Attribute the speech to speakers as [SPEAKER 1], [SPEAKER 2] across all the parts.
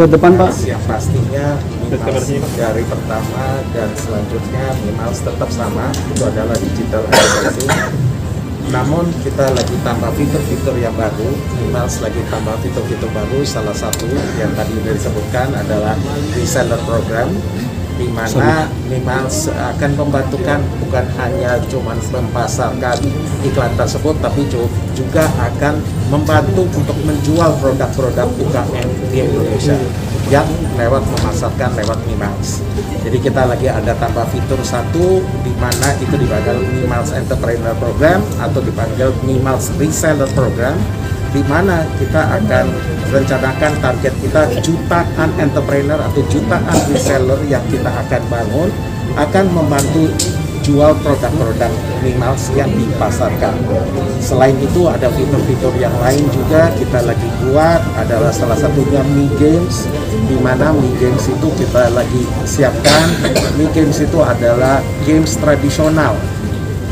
[SPEAKER 1] ke depan Pak?
[SPEAKER 2] Yang pastinya Mimals dari pertama dan selanjutnya Mimals tetap sama, itu adalah digital advertising. Namun kita lagi tambah fitur-fitur yang baru. Mimals lagi tambah fitur-fitur baru. Salah satu yang tadi disebutkan adalah reseller program, di mana Mimals akan membantukan bukan hanya cuma memasarkan iklan tersebut, tapi juga akan membantu untuk menjual produk-produk UKM di Indonesia yang lewat memasarkan lewat Mimals. Jadi kita lagi ada tambah fitur satu, di mana itu dipanggil Mimals Entrepreneur Program atau dipanggil Mimals Reseller Program, di mana kita akan rencanakan target kita jutaan entrepreneur atau jutaan reseller yang kita akan bangun, akan membantu jual produk-produk Mimals yang dipasarkan. Selain itu ada fitur-fitur yang lain juga kita lagi buat, adalah salah satunya Mi Games, di mana Mi Games itu kita lagi siapkan. Mi Games itu adalah games tradisional.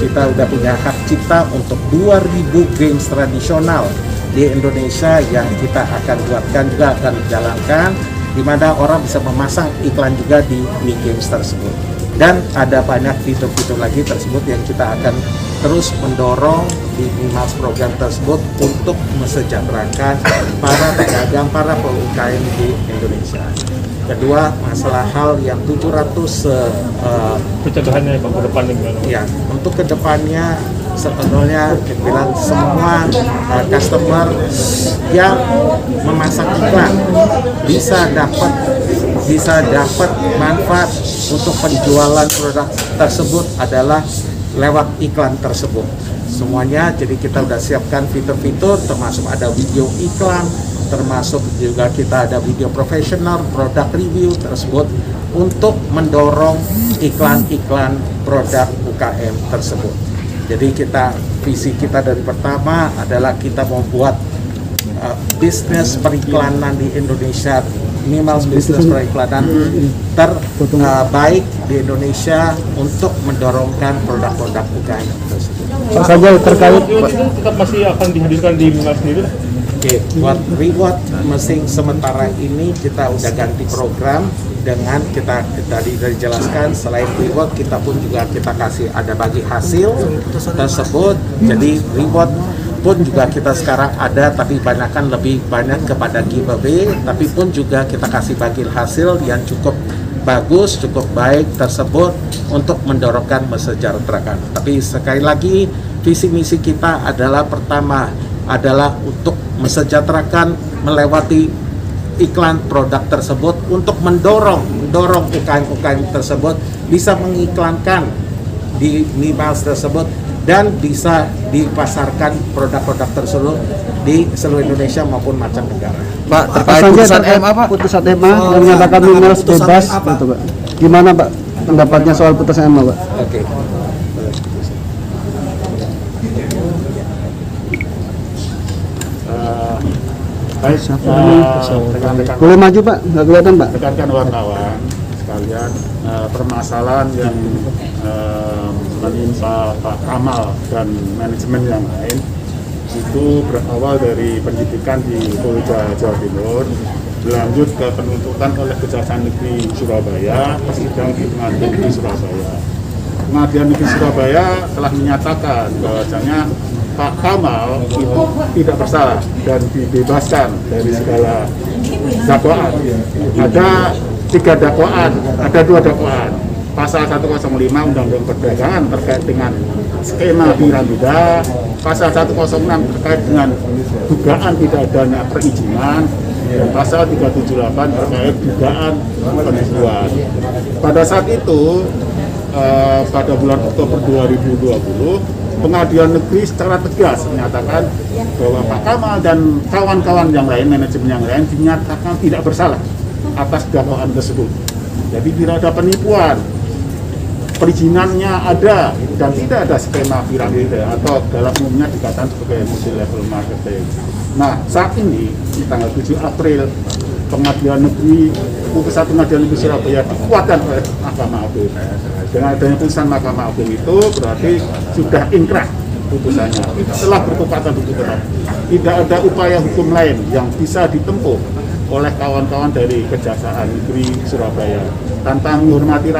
[SPEAKER 2] Kita udah punya hak cipta untuk 2000 games tradisional di Indonesia yang kita akan buatkan juga akan dijalankan, di mana orang bisa memasang iklan juga di Mi Games tersebut. Dan ada banyak fitur-fitur lagi tersebut yang kita akan terus mendorong di Mimals program tersebut untuk mesejahterakan para pedagang, para UKM di Indonesia. Kedua, masalah hal yang 700
[SPEAKER 3] pencegahannya Pak ke depan gimana?
[SPEAKER 2] Ya, untuk kedepannya sebenarnya bilang semua customer yang memasang iklan bisa dapat manfaat untuk penjualan produk tersebut adalah lewat iklan tersebut. Semuanya, jadi kita udah siapkan fitur-fitur, termasuk ada video iklan, termasuk juga kita ada video profesional, produk review tersebut untuk mendorong iklan-iklan produk UKM tersebut. Jadi visi kita dari pertama adalah kita membuat bisnis periklanan di Indonesia, Mimals bisnis periklanan terbaik di Indonesia untuk mendorongkan produk-produk UKM tersebut.
[SPEAKER 1] Pak saja terkait
[SPEAKER 3] tetap masih akan dihadirkan di Mimals sendiri?
[SPEAKER 2] Oke, buat reward mesin sementara ini kita udah ganti program dengan kita tadi dijelaskan, selain reward kita pun juga kita kasih ada bagi hasil tersebut. Jadi reward pun juga kita sekarang ada, tapi lebih banyak kepada giveaway, tapi pun juga kita kasih bagi hasil yang cukup bagus, cukup baik tersebut untuk mendorongkan mesejahterakan. Tapi sekali lagi visi misi kita adalah pertama adalah untuk mesejahterakan melewati iklan produk tersebut untuk mendorong UKM tersebut bisa mengiklankan di Mimals tersebut dan bisa dipasarkan produk-produk tersebut di seluruh Indonesia maupun mancanegara.
[SPEAKER 4] Pak, terkait putusan MA Pak?
[SPEAKER 1] Putusan MA yang menyatakan Mimals bebas, gitu Pak. Gimana Pak pendapatnya soal putusan MA Pak?
[SPEAKER 2] Oke.
[SPEAKER 5] Baik, rekan-rekan,
[SPEAKER 1] Boleh maju Pak, nggak kelihatan Pak.
[SPEAKER 5] rekan-rekan wartawan sekalian, permasalahan yang menimpa Pak Kamal dan manajemen yang lain itu berawal dari penyidikan di Polda Jawa Timur, berlanjut ke penuntutan oleh Kejaksaan Negeri Surabaya, persidangan di Pengadilan Negeri Surabaya. Pengadilan Negeri Surabaya telah menyatakan bahwasanya Pak Kamal itu tidak bersalah dan dibebaskan dari segala dakwaan. Ada 3 dakwaan, ada 2 dakwaan. Pasal 105 Undang-Undang Perdagangan terkait dengan skema piramida, pasal 106 terkait dengan dugaan tidak adanya perizinan, dan pasal 378 terkait dugaan penipuan. Pada saat itu, pada bulan Oktober 2020, Pengadilan Negeri secara tegas menyatakan bahwa Pak Kamal dan kawan-kawan yang lain, manajemen yang lain, dinyatakan tidak bersalah atas dakwaan tersebut. Jadi tidak ada penipuan, perizinannya ada, dan tidak ada skema piramida atau dalam umumnya dikatakan sebagai multi level marketing. Nah, saat ini di tanggal 7 April Pengadilan Negeri Putusan Pengadilan Negeri Surabaya dikuatkan oleh Mahkamah Agung. Dengan adanya putusan Mahkamah Agung itu berarti sudah inkrah putusannya. Setelah berkekuatan hukum tetap, tidak ada upaya hukum lain yang bisa ditempuh oleh kawan-kawan dari Kejaksaan Negeri Surabaya. Tanpa mengurangi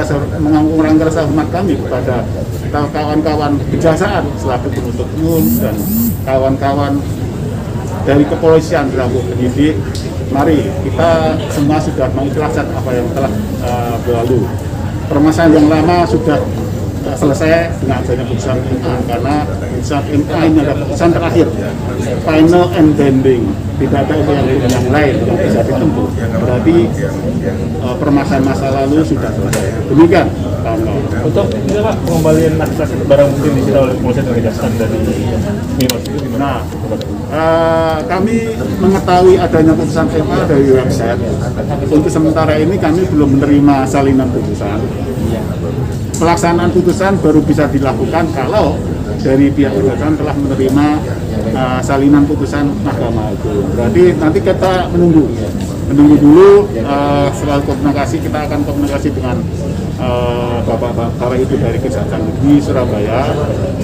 [SPEAKER 5] rasa hormat kami kepada kawan-kawan kejaksaan selaku penuntut umum dan kawan-kawan dari kepolisian selaku penyidik, mari kita semua sudah mengikhlaskan apa yang telah berlalu. Permasalahan yang lama sudah selesai dengan adanya putusan MA, karena putusan MA ini adalah putusan terakhir, final and binding, tidak ada yang lain yang bisa ditempuh. Berarti permasalahan masa lalu sudah selesai. Demikian.
[SPEAKER 3] Untuk ini Pak, pengembalian akses barang bukti yang disita oleh kepolisian dan kejaksaan dari Mimals itu gimana?
[SPEAKER 5] Kami mengetahui adanya putusan MA dari website. Untuk sementara ini kami belum menerima salinan putusan. Pelaksanaan putusan baru bisa dilakukan kalau dari pihak kejaksaan telah menerima salinan putusan Mahkamah Agung. Berarti nanti kita menunggu dulu. Setelah komunikasi, kita akan komunikasi dengan Bapak Ibu dari Kejaksaan Negeri Surabaya,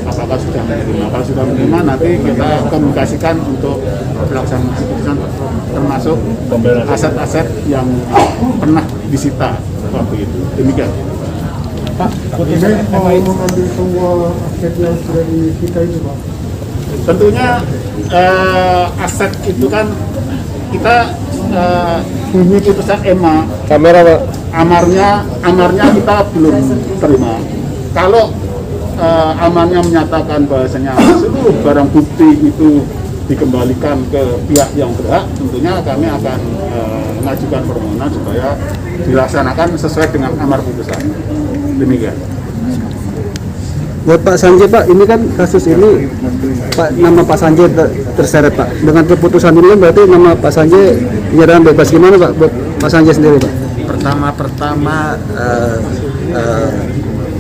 [SPEAKER 5] apakah sudah menerima. Kalau sudah menerima, nanti kita komunikasikan untuk pelaksanaan putusan, termasuk aset-aset yang pernah disita waktu itu. Demikian.
[SPEAKER 3] Pak,
[SPEAKER 6] Ini mau mengambil semua aset yang sudah disita itu, Pak?
[SPEAKER 5] Tentunya aset itu kan kita bunyi putusan EMA,
[SPEAKER 1] Kamera Pak.
[SPEAKER 5] amarnya kita belum terima. Kalau amarnya menyatakan bahwasanya seluruh barang bukti itu dikembalikan ke pihak yang berhak, tentunya kami akan mengajukan permohonan supaya dilaksanakan sesuai dengan amar putusan. Demikian.
[SPEAKER 1] Buat Pak Sanjay Pak, ini kan kasus ini Pak, nama Pak Sanjay terseret Pak. Dengan keputusan ini kan berarti nama Pak Sanjay penyerahan bebas, gimana Pak buat Pak Sanjay sendiri Pak?
[SPEAKER 4] Pertama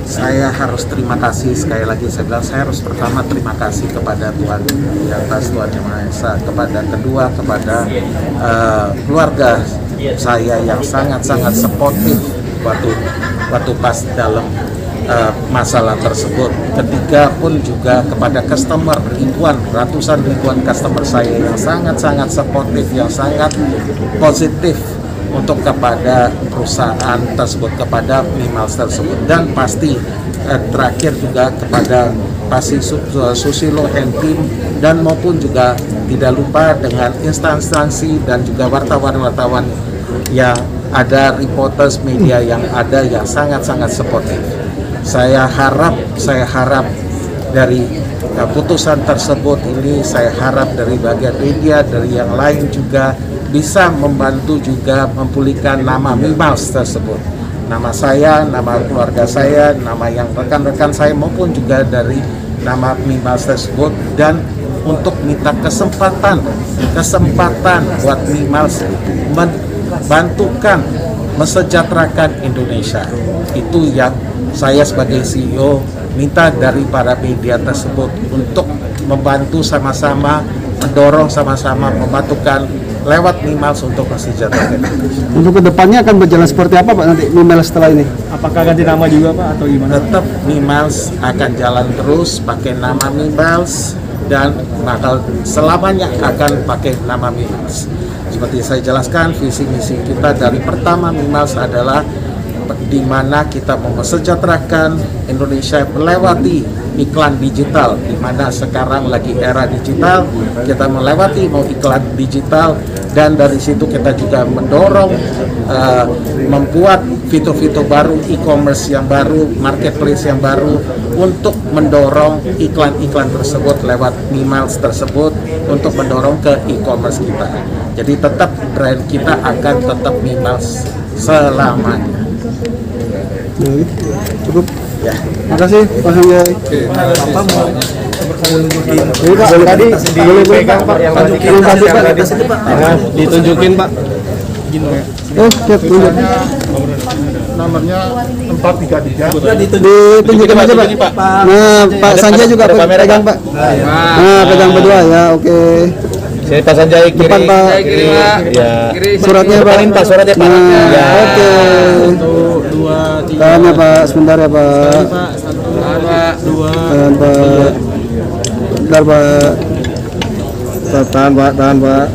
[SPEAKER 4] saya harus terima kasih, sekali lagi saya bilang, saya harus pertama terima kasih kepada Tuhan di atas, Tuhan Yang Maha Esa, kedua kepada keluarga saya yang sangat-sangat suportif waktu pas dalam masalah tersebut. Ketiga pun juga kepada customer, ratusan ribuan customer saya yang sangat-sangat suportif, yang sangat positif untuk kepada perusahaan tersebut, kepada Mimals tersebut, dan pasti terakhir juga kepada Pasi Susilo and tim, dan maupun juga tidak lupa dengan instansi dan juga wartawan-wartawan yang ada, reporters media yang ada yang sangat-sangat suportif. Saya harap dari putusan tersebut ini, saya harap dari bagian media, dari yang lain juga bisa membantu juga memulihkan nama Mimals tersebut. Nama saya, nama keluarga saya, nama yang rekan-rekan saya, maupun juga dari nama Mimals tersebut, dan untuk minta kesempatan buat Mimals membantukan mesejahterakan Indonesia. Itu yang saya sebagai CEO minta dari para media tersebut, untuk membantu sama-sama, mendorong sama-sama, membantukan lewat Mimals untuk mesejahterakan Indonesia.
[SPEAKER 1] Untuk kedepannya akan berjalan seperti apa Pak nanti Mimals setelah ini?
[SPEAKER 6] Apakah ganti nama juga Pak atau gimana?
[SPEAKER 4] Tetap Mimals akan jalan terus pakai nama Mimals, dan bakal selamanya akan pakai nama Mimals. Seperti saya jelaskan, visi misi kita dari pertama Mimals adalah di mana kita mau mesejahterakan Indonesia melewati iklan digital, di mana sekarang lagi era digital, kita melewati mau iklan digital, dan dari situ kita juga mendorong membuat fitur-fitur baru, e-commerce yang baru, marketplace yang baru, untuk mendorong iklan-iklan tersebut lewat Mimals tersebut, untuk mendorong ke e-commerce kita. Jadi tetap brand kita akan tetap Mimals selamanya.
[SPEAKER 1] Cukup.
[SPEAKER 4] Ya.
[SPEAKER 1] Makasih Pak Sanjay.
[SPEAKER 6] Bapak mau
[SPEAKER 1] Jadi Pak, tadi dipegang Pak, tunjukin Pak.
[SPEAKER 3] ditunjukin Pak.
[SPEAKER 1] Oh, siap, tunjuk.
[SPEAKER 5] Nomornya 433.
[SPEAKER 1] Ditunjukin aja Pak. Nah, Pak Sanjay juga pegang Pak. Nah, pegang berdua ya, oke.
[SPEAKER 3] Saya Pak Sanjay kiri.
[SPEAKER 1] Depan Pak.
[SPEAKER 3] Ya.
[SPEAKER 1] Suratnya Pak.
[SPEAKER 3] Depanin Pak, suratnya Pak.
[SPEAKER 1] Nah,
[SPEAKER 3] Ya.
[SPEAKER 1] oke.
[SPEAKER 6] 1, 2, 3.
[SPEAKER 1] Tahan ya Pak, sebentar ya Pak.
[SPEAKER 6] Pak, 1, 2.
[SPEAKER 1] Tahan Pak. Bentar Pak. Tahan Pak, tahan Pak.